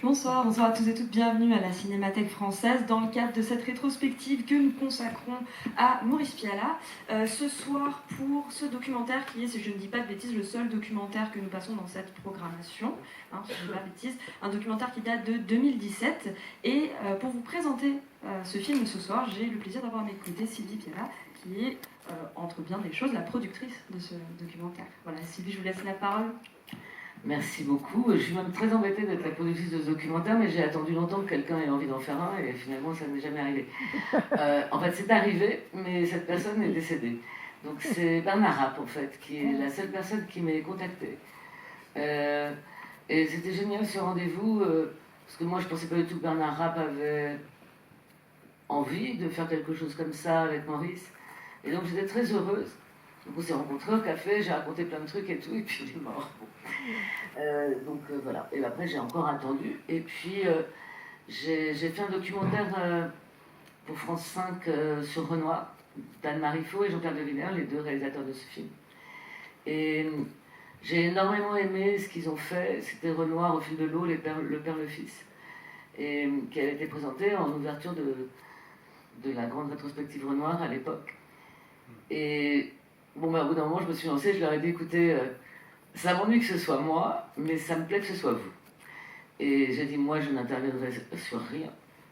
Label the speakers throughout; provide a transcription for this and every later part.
Speaker 1: Bonsoir à tous et toutes, bienvenue à la Cinémathèque française dans le cadre de cette rétrospective que nous consacrons à Maurice Pialat. Ce soir pour ce documentaire qui est, si je ne dis pas de bêtises, le seul documentaire que nous passons dans cette programmation, si je ne dis pas de bêtises, un documentaire qui date de 2017. Et pour vous présenter ce film ce soir, j'ai le plaisir d'avoir à mes côtés Sylvie Pialat, qui est, entre bien des choses, la productrice de ce documentaire. Voilà, Sylvie, je vous laisse la parole.
Speaker 2: Merci beaucoup. Je suis même très embêtée d'être la productrice de ce documentaire, mais j'ai attendu longtemps que quelqu'un ait envie d'en faire un, et finalement ça n'est jamais arrivé. En fait, c'est arrivé, mais cette personne est décédée. Donc c'est Bernard Rapp, en fait, qui est la seule personne qui m'ait contactée. Et c'était génial ce rendez-vous, parce que moi je pensais pas du tout que Bernard Rapp avait envie de faire quelque chose comme ça avec Maurice. Et donc j'étais très heureuse. Donc on s'est rencontrés au café, j'ai raconté plein de trucs et tout, et puis il est mort. Voilà. Et après j'ai encore attendu. Et puis j'ai fait un documentaire pour France 5 sur Renoir, d'Anne-Marie Faux et Jean-Pierre Deviner, les deux réalisateurs de ce film. Et j'ai énormément aimé ce qu'ils ont fait. C'était Renoir au fil de l'eau, le père, le fils. Et qui avait été présenté en ouverture de la grande rétrospective Renoir à l'époque. Et bon, au bout d'un moment, je me suis lancée, je leur ai dit, écoutez, ça m'ennuie que ce soit moi, mais ça me plaît que ce soit vous. Et j'ai dit, moi, je n'interviendrai sur rien,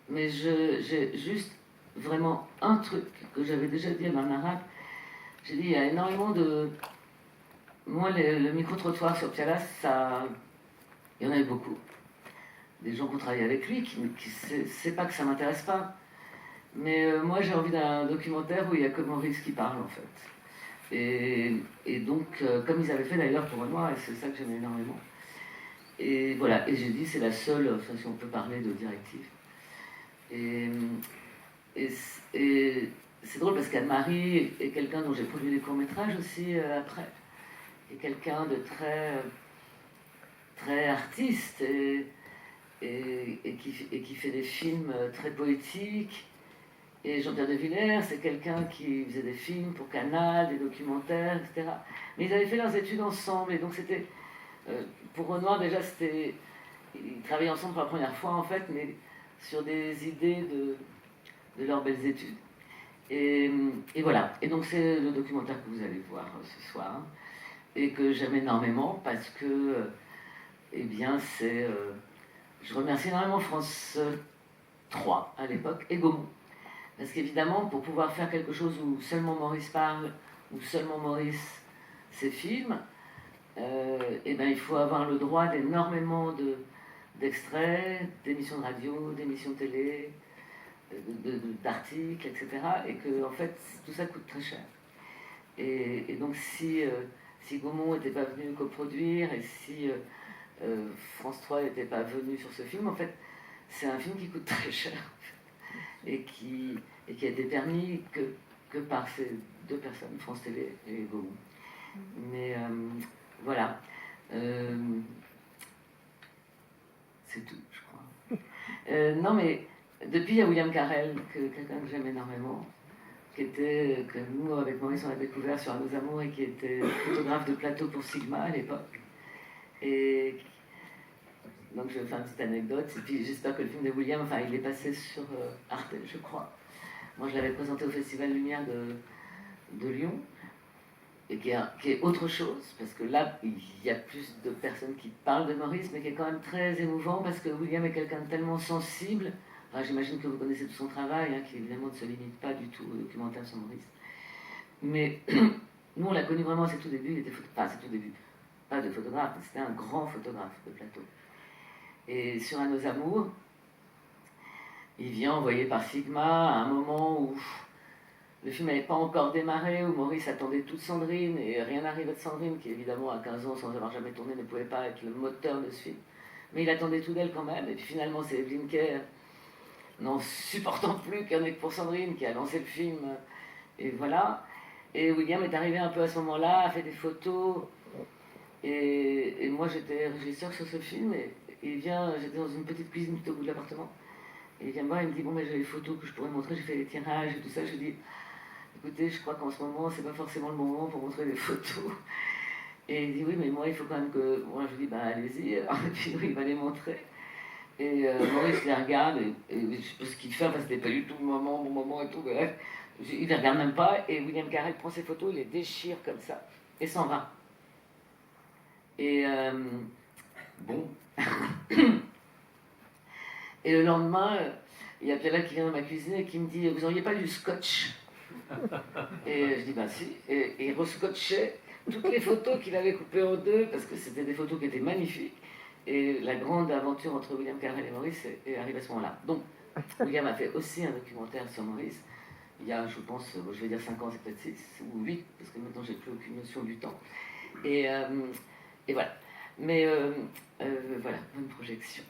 Speaker 2: mais j'ai juste vraiment un truc que j'avais déjà dit à Bernard Rapp. J'ai dit, il y a énormément de... Moi, le micro-trottoir sur Pialat, il y en avait beaucoup. Des gens qui ont travaillé avec lui, c'est pas que ça m'intéresse pas. Mais moi, j'ai envie d'un documentaire où il n'y a que Maurice qui parle, en fait. Et donc, comme ils avaient fait d'ailleurs pour Renoir, et c'est ça que j'aime énormément. Et voilà, et j'ai dit, c'est la seule, enfin, si on peut parler de directive. Et c'est drôle parce qu'Anne-Marie est quelqu'un dont j'ai produit des courts-métrages aussi après. Et quelqu'un de très artiste et qui fait des films très poétiques. Et Jean-Pierre Deviner, c'est quelqu'un qui faisait des films pour Canal, des documentaires, etc. Mais ils avaient fait leurs études ensemble, et donc c'était... pour Renoir, déjà, c'était... Ils travaillaient ensemble pour la première fois, en fait, mais sur des idées de leurs belles études. Et voilà. Et donc c'est le documentaire que vous allez voir ce soir, et que j'aime énormément, parce que, eh bien, c'est... je remercie énormément France 3, à l'époque, et Gaumont. Parce qu'évidemment, pour pouvoir faire quelque chose où seulement Maurice parle, où seulement Maurice filme, et ben, il faut avoir le droit d'énormément d'extraits, d'émissions de radio, d'émissions de télé, d'articles, etc. Et que, en fait, tout ça coûte très cher. Et donc, si Gaumont n'était pas venu coproduire, et si France 3 n'était pas venu sur ce film, en fait, c'est un film qui coûte très cher. Et qui a été permis que par ces deux personnes, France Télé et Gaumont. Mais voilà. C'est tout, je crois. Non, mais depuis, il y a William Carell, quelqu'un que j'aime énormément, que nous, avec Maurice, on a découvert sur Nos Amours, et qui était photographe de plateau pour Sigma à l'époque. Et donc je vais faire une petite anecdote, et puis j'espère que le film de William, enfin il est passé sur Arte, je crois. Moi je l'avais présenté au Festival Lumière de Lyon, et qui est autre chose, parce que là il y a plus de personnes qui parlent de Maurice, mais qui est quand même très émouvant, parce que William est quelqu'un de tellement sensible, enfin j'imagine que vous connaissez tout son travail, qui évidemment ne se limite pas du tout au documentaire sur Maurice. Mais nous on l'a connu vraiment à ses tout débuts, il était pas ses tout débuts, pas de photographe, c'était un grand photographe de plateau. Et sur Un Nos Amours, il vient envoyé par Sigma à un moment où le film n'avait pas encore démarré, où Maurice attendait toute Sandrine, et rien n'arrivait de Sandrine, qui évidemment à 15 ans, sans avoir jamais tourné, ne pouvait pas être le moteur de ce film. Mais il attendait tout d'elle quand même, et puis finalement c'est Evelyne Kerr, n'en supportant plus qu'il n'y en ait que pour Sandrine, qui a lancé le film, et voilà. Et William est arrivé un peu à ce moment-là, a fait des photos, et moi j'étais régisseur sur ce film, et il vient, j'étais dans une petite cuisine tout au bout de l'appartement, et il vient me voir, il me dit, bon, mais j'ai les photos que je pourrais montrer, j'ai fait les tirages et tout ça. Je lui dis, écoutez, je crois qu'en ce moment, c'est pas forcément le moment pour montrer des photos. Et il dit oui, mais moi il faut quand même que. Moi je lui dis bah allez-y, et puis il va les montrer. Et Maurice les regarde, et je sais pas ce qu'il fait, enfin c'était pas du tout le moment, mon moment et tout, bref. Il les regarde même pas, et William Carrel prend ses photos, il les déchire comme ça, et s'en va. Et bon. Et le lendemain, il y a Piala qui vient dans ma cuisine et qui me dit vous auriez pas du scotch? Et je dis bah si. Et il rescotchait toutes les photos qu'il avait coupées en deux, parce que c'était des photos qui étaient magnifiques. Et la grande aventure entre William Carrel et Maurice est arrivée à ce moment-là. Donc, William a fait aussi un documentaire sur Maurice. Il y a, je pense, je vais dire 5 ans, c'est peut-être 6 ou 8, parce que maintenant j'ai plus aucune notion du temps. Et voilà. Mais voilà, bonne projection.